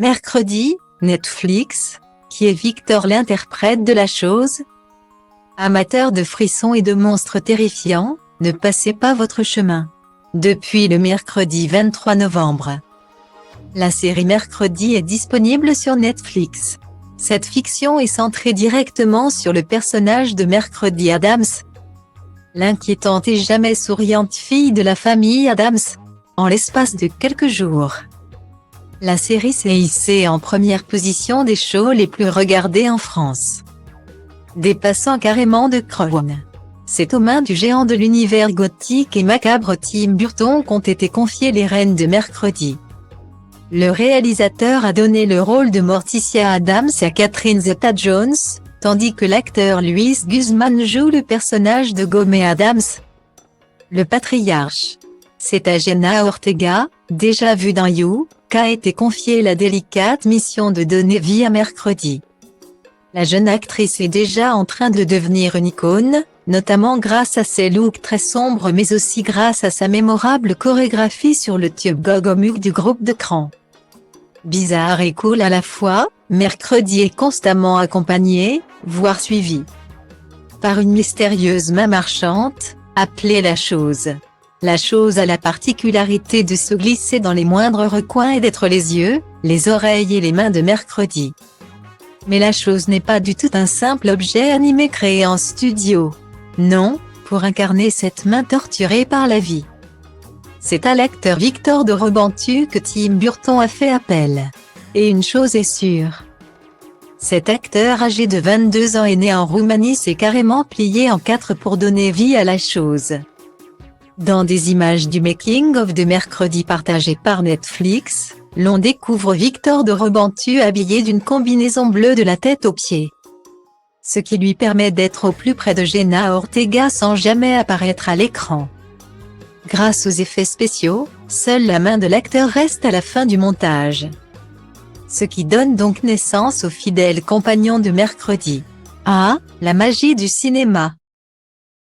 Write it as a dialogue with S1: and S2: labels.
S1: Mercredi, Netflix, qui est Victor l'interprète de la chose? Amateur de frissons et de monstres terrifiants, ne passez pas votre chemin. Depuis le mercredi 23 novembre. La série Mercredi est disponible sur Netflix. Cette fiction est centrée directement sur le personnage de Mercredi Addams, l'inquiétante et jamais souriante fille de la famille Addams. En l'espace de quelques jours, la série s'est hissée en première position des shows les plus regardés en France, dépassant carrément The Crown. C'est aux mains du géant de l'univers gothique et macabre Tim Burton qu'ont été confiées les rênes de Mercredi. Le réalisateur a donné le rôle de Morticia Addams à Catherine Zeta-Jones, tandis que l'acteur Luis Guzman joue le personnage de Gomez Addams, le patriarche. C'est à Jenna Ortega, déjà vue dans You, qu'a été confiée la délicate mission de donner vie à Mercredi. La jeune actrice est déjà en train de devenir une icône, notamment grâce à ses looks très sombres mais aussi grâce à sa mémorable chorégraphie sur le tube Gogomuk du groupe de Cran. Bizarre et cool à la fois, Mercredi est constamment accompagné, voire suivi, par une mystérieuse main marchante, appelée la chose. La chose a la particularité de se glisser dans les moindres recoins et d'être les yeux, les oreilles et les mains de Mercredi. Mais la chose n'est pas du tout un simple objet animé créé en studio. Non, pour incarner cette main torturée par la vie, c'est à l'acteur Victor de Rebentu que Tim Burton a fait appel. Et une chose est sûre. Cet acteur âgé de 22 ans et né en Roumanie s'est carrément plié en quatre pour donner vie à la chose. Dans des images du making-of de Mercredi partagées par Netflix, l'on découvre Victor de Rebentu habillé d'une combinaison bleue de la tête aux pieds, ce qui lui permet d'être au plus près de Jenna Ortega sans jamais apparaître à l'écran. Grâce aux effets spéciaux, seule la main de l'acteur reste à la fin du montage, ce qui donne donc naissance au fidèle compagnon de Mercredi. Ah, la magie du cinéma!